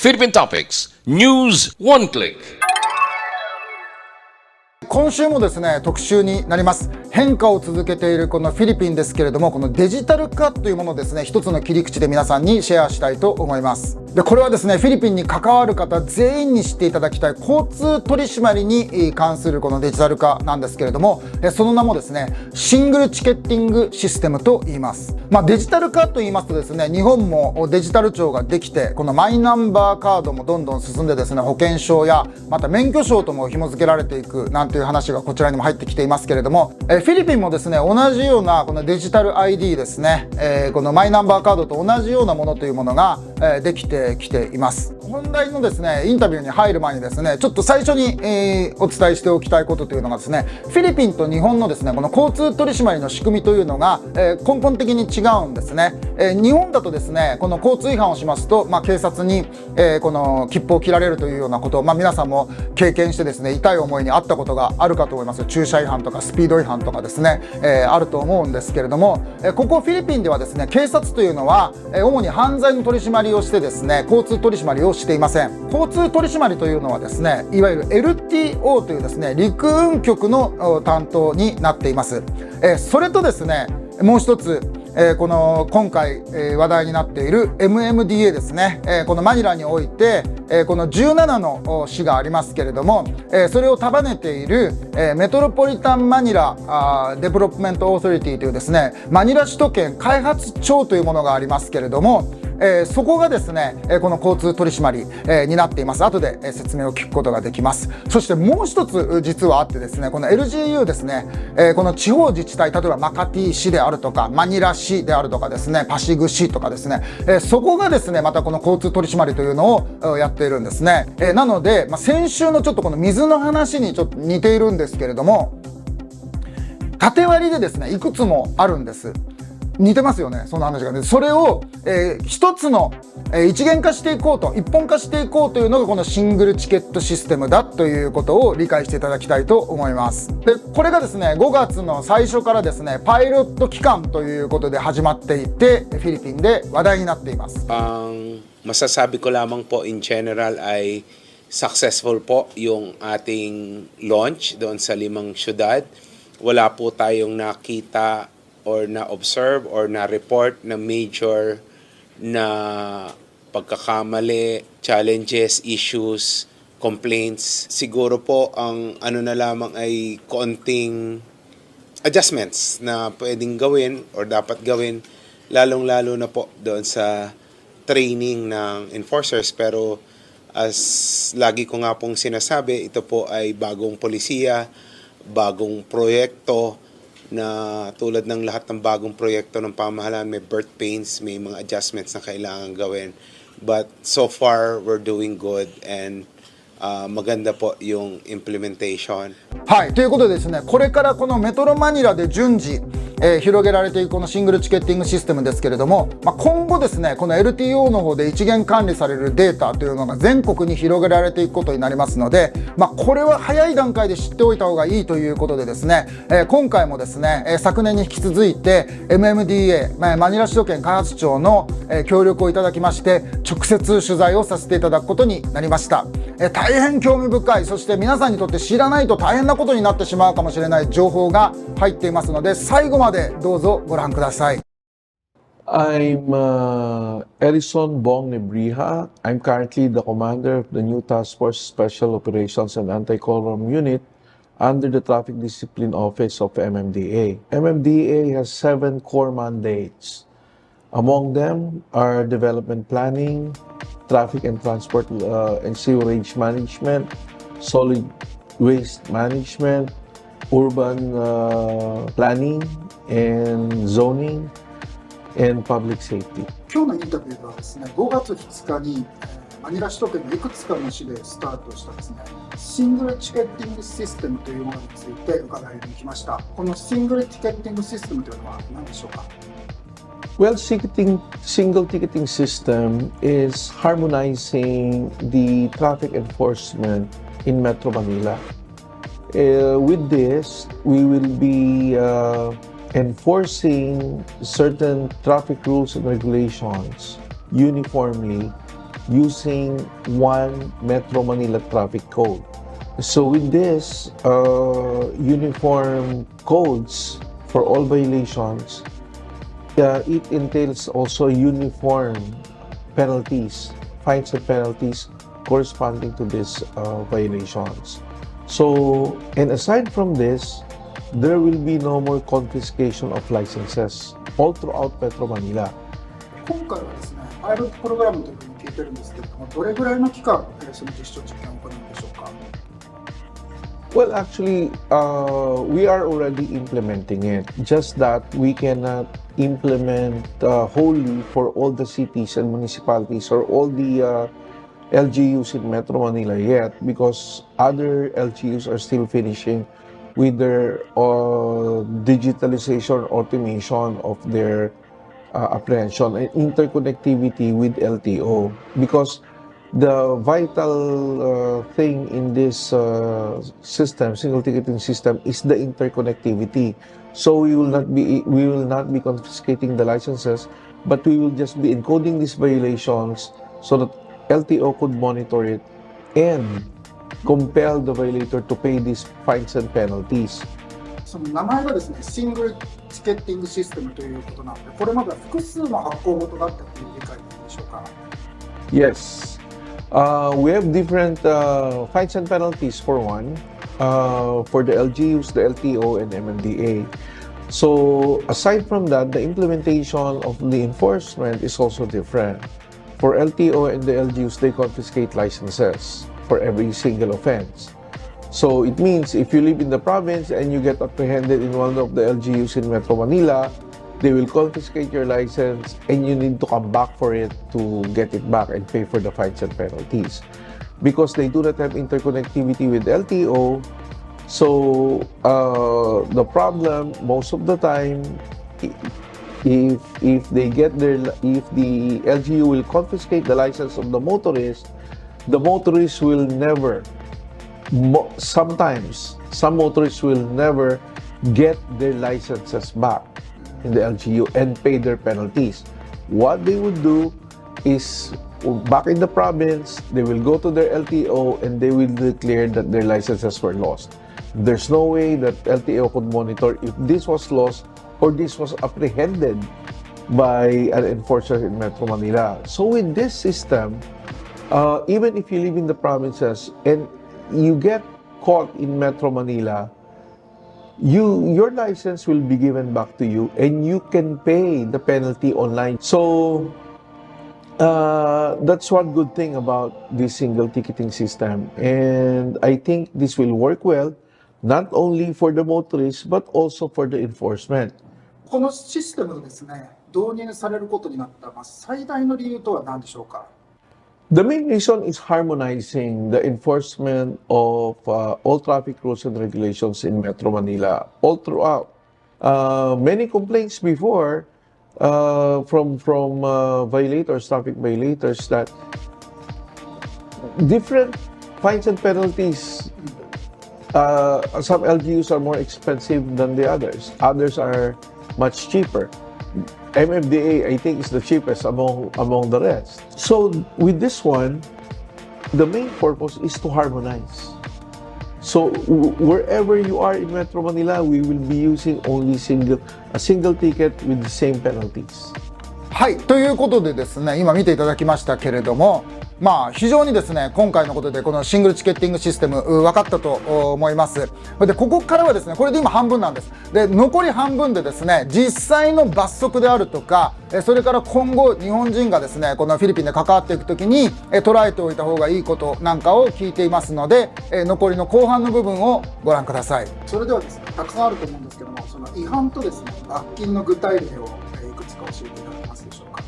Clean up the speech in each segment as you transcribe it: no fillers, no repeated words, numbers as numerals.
Philippine Topics News One Click。今週もですね、特集になります。変化を続けているこのフィリピンですけれども、このデジタル化というものをですね、一つの切り口で皆さんにシェアしたいと思います。で、これはですね、フィリピンに関わる方全員に知っていただきたい交通取締りに関するこのデジタル化なんですけれども、その名もですね、シングルチケッティングシステムと言います。デジタル化と言いますとですね、日本もデジタル庁ができて、このマイナンバーカードもどんどん進んでですね、保険証やまた免許証とも紐付けられていくなんていう話がこちらにも入ってきていますけれども、フィリピンもですね、同じようなこのデジタル ID ですね、このマイナンバーカードと同じようなものというものができてきています。本題のですね、インタビューに入る前にですね、ちょっと最初にお伝えしておきたいことというのがですね、フィリピンと日本のですね、この交通取締りの仕組みというのが根本的に違うんですね。日本だとですね、この交通違反をしますと、警察にこの切符を切られるというようなことを、皆さんも経験してですね、痛い思いにあったことがあるかと思います。駐車違反とかスピード違反とかですね、あると思うんですけれども、ここフィリピンではですね、警察というのは主に犯罪の取り締まりをしてですね、交通取り締まりをしていません。交通取り締まりというのはですね、いわゆる LTO というですね、陸運局の担当になっています。それとですね、もう一つこの今回話題になっている MMDA ですね、このマニラにおいてこの17の市がありますけれども、それを束ねているメトロポリタンマニラデベロップメントオーソリティというですね、マニラ首都圏開発庁というものがありますけれども、そこがですね、この交通取り締まりになっています。後で説明を聞くことができます。そしてもう一つ実はあってですね、この LGU ですね、この地方自治体、例えばマカティ市であるとかマニラ市であるとかですね、パシグ市とかですね、そこがですね、またこの交通取り締まりというのをやっているんですね。なので、先週のちょっとこの水の話にちょっと似ているんですけれども、縦割りでですね、いくつもあるんです。似てますよね、その話がね。それを、一つの、一元化していこうと、一本化していこうというのがこのシングルチケットシステムだということを理解していただきたいと思います。で、これがですね、5月の最初からですね、パイロット期間ということで始まっていて、フィリピンで話題になっています。Masasabi ko lamang po in general ay successful po yung ating launch doon sa 5 syudad. Wala po tayong nakita or na-observe or na-report na major na pagkakamali, challenges, issues, complaints. Siguro po ang ano na lamang ay konting adjustments na pwedeng gawin or dapat gawin, lalong-lalo na po doon sa training ng enforcers. Pero as lagi ko nga pong sinasabi, ito po ay bagong polisiya, bagong proyekto, na tulad ng lahat ng bagong proyekto ng pamahalaan, may birth pains, may mga adjustments na kailangan gawin. But so far, we're doing good and maganda po yung implementation. はい、ということでですね、これからこのメトロマニラで順次、広げられていくこのシングルチケッティングシステムですけれども、今後ですね、この LTO の方で一元管理されるデータというのが全国に広げられていくことになりますので、これは早い段階で知っておいた方がいいということでですね、今回もですね、昨年に引き続いて MMDA、マニラ首都圏開発庁の協力をいただきまして、直接取材をさせていただくことになりました。大変興味深い、そして皆さんにとって知らないと大変なことになってしまうかもしれない情報が入っていますので、最後までどうぞご覧ください。I'm Edison Bong Nebriha. I'm currently the commander of the new Task Force Special Operations and Anti-Colorum Unit under the Traffic Discipline Office of MMDA. MMDA has 7 core mandates. Among them are development planning, traffic and transport and sewerage management, solid waste management, urban planning and zoning, and public safety. 今日のインタビューはですね、5月2日にマニラ首都圏のいくつかの市でスタートしたですね、シングルチケッティングシステムというものについて伺いに来ました。このシングルチケッティングシステムというのは何でしょうか？ Well, single ticketing system is harmonizing the traffic enforcement in Metro Manila. With this, we will be enforcing certain traffic rules and regulations uniformly using one Metro Manila traffic code. So with this uniform codes for all violations, it entails also uniform penalties, fines and penalties corresponding to these violations. So, and aside from this, there will be no more confiscation of licenses all throughout Metro Manila. 今回はですね、パイロットプログラムというふうに聞いてるんですけれども、どれぐらいの期間、その実証実験を行うんでしょうか。Well, actually, we are already implementing it. Just that we cannot implement wholly for all the cities and municipalities or all the LGUs in Metro Manila yet, because other LGUs are still finishing with their digitalization, automation of their apprehension and interconnectivity with LTO. Because the vital thing in this system, single ticketing system, is the interconnectivity. So we will not be confiscating the licenses, but we will just be encoding these violations so that LTO could monitor it and compel the violator to pay these fines and penalties. その名前がですね、シングルチケッティングシステムということなので、これまでは複数の発行元だったという理解でいいでしょうか。Yes. We have different fines and penalties for one, for the LGUs, the LTO, and MMDA. So aside from that, the implementation of the enforcement is also different. For LTO and the LGUs, they confiscate licenses for every single offense. So it means if you live in the province and you get apprehended in one of the LGUs in Metro Manila, they will confiscate your license and you need to come back for it to get it back and pay for the fines and penalties. Because they do not have interconnectivity with LTO, so the problem most of the time, if the LGU will confiscate the license of the motorist will never, sometimes some motorists will never get their licenses back in the LGU and pay their penalties. What they would do is, back in the province, they will go to their LTO and they will declare that their licenses were lost. There's no way that LTO could monitor if this was lost or this was apprehended by an enforcer in Metro Manila. So with this system, even if you live in the provinces and you get caught in Metro Manila, your license will be given back to you and you can pay the penalty online. So that's one good thing about this single ticketing system, and I think this will work well not only for the motorists but also for the enforcement. このシステムがですね、導入されることになった、最大の理由とは何でしょうか。The main reason is harmonizing the enforcement of all traffic rules and regulations in Metro Manila all throughout. Many complaints before from violators, traffic violators, that different fines and penalties. Some LGUs are more expensive than the others. Others are much cheaper. MMDA, I think, is the cheapest among the rest. So with this one, the main purpose is to harmonize. So wherever you are in Metro Manila, we will be using only a single ticket with the same penalties. はい、ということでですね、今見ていただきましたけれども、非常にですね、今回のことでこのシングルチケッティングシステム分かったと思います。で、ここからはですね、これで今半分なんです。で、残り半分でですね、実際の罰則であるとか、それから今後日本人がですね、このフィリピンで関わっていくときに捉えておいた方がいいことなんかを聞いていますので、残りの後半の部分をご覧ください。それではですね、たくさんあると思うんですけども、その違反とですね、罰金の具体例をいくつか教えていただけますでしょうか。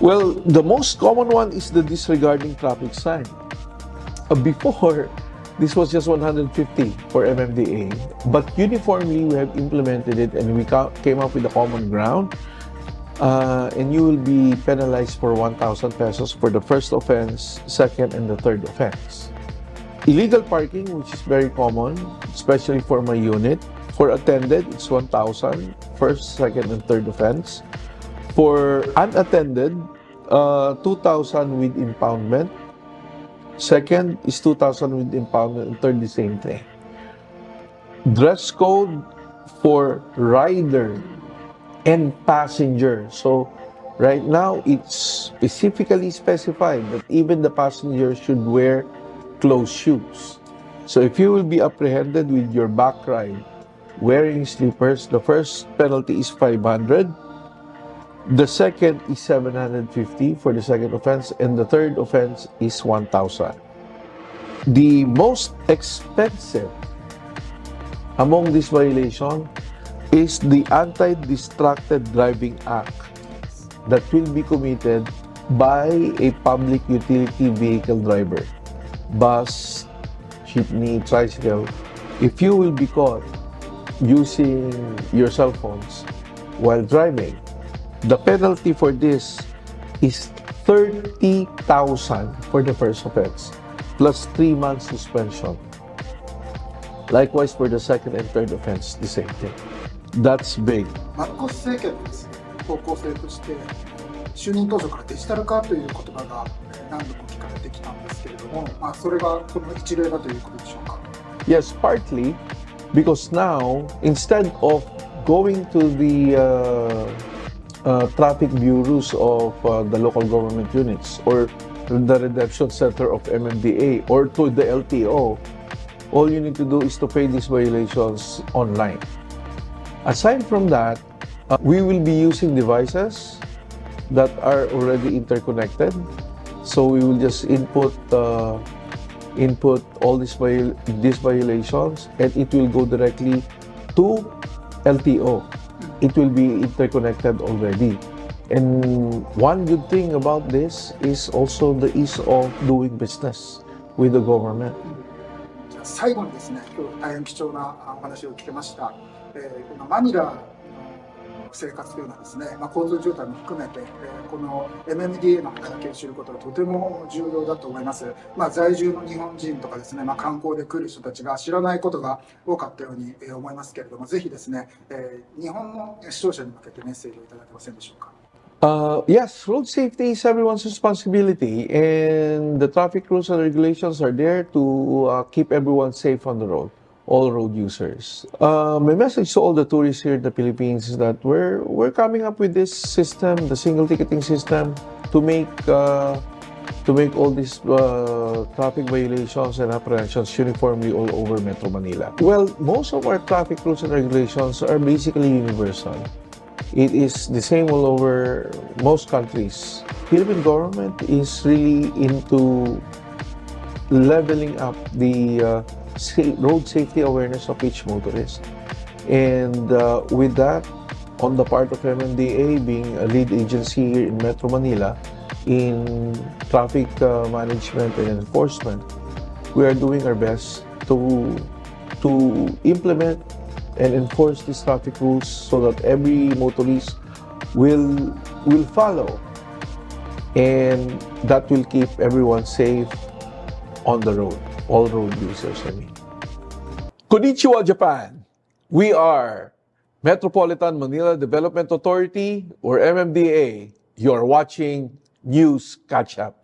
Well, the most common one is the disregarding traffic sign. Before, this was just 150 for MMDA, but uniformly we have implemented it and we came up with a common ground. And you will be penalized for 1,000 pesos for the first offense, second, and the third offense. Illegal parking, which is very common, especially for my unit. For attended, it's 1,000, first, second, and third offense. For unattended, 2,000 with impoundment. Second is 2,000 with impoundment. And third, the same thing. Dress code for rider and passenger. So right now, it's specifically specified that even the passenger should wear closed shoes. So if you will be apprehended with your back ride wearing slippers, the first penalty is 500. The second is 750 for the second offense, and the third offense is 1,000. The most expensive among this violation is the Anti-Distracted Driving Act that will be committed by a public utility vehicle driver, bus, jeepney, tricycle. If you will be caught using your cell phones while driving, the penalty for this is 30,000 for the first offense, plus 3 months suspension. Likewise for the second and third offense, the same thing. That's big. マルコス政権のですね、方向性として、就任当初からデジタル化という言葉が何度も聞かれてきたんですけれども、それがこの一例だということでしょうか。Yes, partly because now instead of going to the traffic bureaus of the local government units or the redemption center of MMDA or to the LTO, all you need to do is to pay these violations online. Aside from that, we will be using devices that are already interconnected. So we will just input all these violations, and it will go directly to LTO. It will be interconnected already. And one good thing about this is also the ease of doing business with the government. 最後にですね、今日大変貴重なお話を聞けました。このマニラの生活というのはですね、交通渋滞も含めて、この MMDA の働きを知ることがとても重要だと思います。在住の日本人とかですね、観光で来る人たちが知らないことが多かったように思いますけれども、ぜひですね、日本の視聴者に向けてメッセージをいただけませんでしょうか。Yes, road safety is everyone's responsibility, and the traffic rules and regulations are there to keep everyone safe on the road, all road users. My message to all the tourists here in the Philippines is that we're coming up with this system, the single ticketing system, to make all these traffic violations and apprehensions uniformly all over Metro Manila. Well, most of our traffic rules and regulations are basically universal. It is the same all over most countries. Philippine government is really into leveling up the road safety awareness of each motorist. And with that, on the part of MMDA being a lead agency here in Metro Manila in traffic management and enforcement, we are doing our best to implement and enforce these traffic rules so that every motorist will follow, and that will keep everyone safe on the road, all road users, I mean. Konnichiwa, Japan! We are Metropolitan Manila Development Authority, or MMDA. You're watching News Catch Up.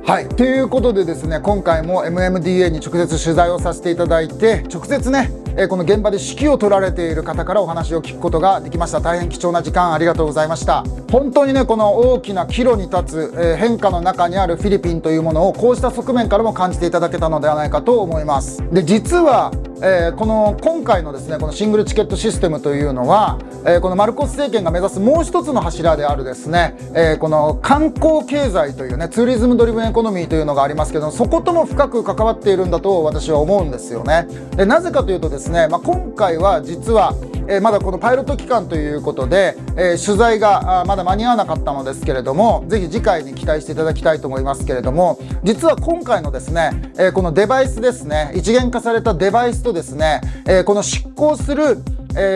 はい、ということでですね、今回も MMDA に直接取材をさせていただいて、直接ね、この現場で指揮を取られている方からお話を聞くことができました。大変貴重な時間ありがとうございました。本当にね、この大きな岐路に立つ、変化の中にあるフィリピンというものをこうした側面からも感じていただけたのではないかと思います。で、実は今回のですね、このシングルチケットシステムというのは、このマルコス政権が目指すもう一つの柱であるですね、この観光経済というね、ツーリズムドリブンエコノミーというのがありますけど、そことも深く関わっているんだと私は思うんですよね。で、なぜかというとですね、今回は実はまだこのパイロット期間ということで、取材がまだ間に合わなかったのですけれども、ぜひ次回に期待していただきたいと思いますけれども、実は今回のですね、このデバイスですね、一元化されたデバイスとですね、この執行する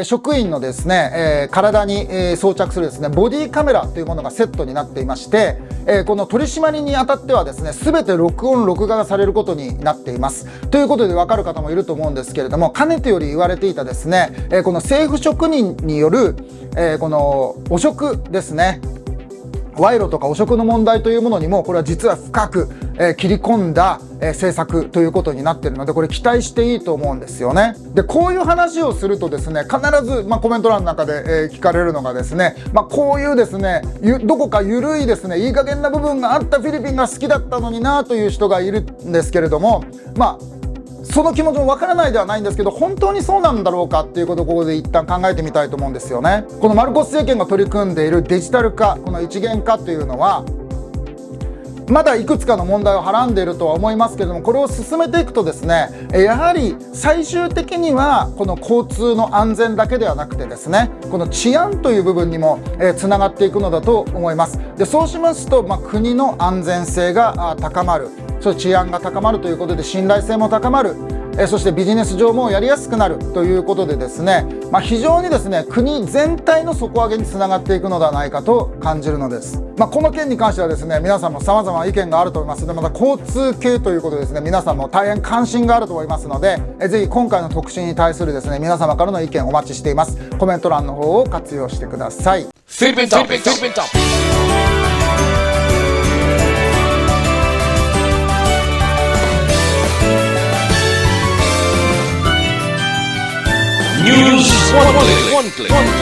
職員のですね、体に装着するですね、ボディカメラというものがセットになっていまして、この取り締まりにあたってはですね、全て録音録画がされることになっています。ということで分かる方もいると思うんですけれども、かねてより言われていたですね、この政府職人によるこの汚職ですね、賄賂とか汚職の問題というものにもこれは実は深く、切り込んだ、政策ということになっているので、これ期待していいと思うんですよね。でこういう話をするとですね、必ず、コメント欄の中で、聞かれるのがですね、こういうですねどこか緩いですねいい加減な部分があったフィリピンが好きだったのになという人がいるんですけれども、その気持ちもわからないではないんですけど、本当にそうなんだろうかっていうことをここで一旦考えてみたいと思うんですよね。このマルコス政権が取り組んでいるデジタル化、この一元化というのはまだいくつかの問題をはらんでいるとは思いますけれども、これを進めていくとですね、やはり最終的にはこの交通の安全だけではなくてですね、この治安という部分にもつながっていくのだと思います。でそうしますと、国の安全性が高まる、そして治安が高まるということで信頼性も高まる、そしてビジネス上もやりやすくなるということでですね、非常にですね国全体の底上げにつながっていくのではないかと感じるのです。この件に関してはですね、皆さんも様々な意見があると思いますので、また交通系ということでですね、皆さんも大変関心があると思いますので、ぜひ今回の特集に対するですね皆様からの意見お待ちしています。コメント欄の方を活用してください。Philippine Topics. News one click.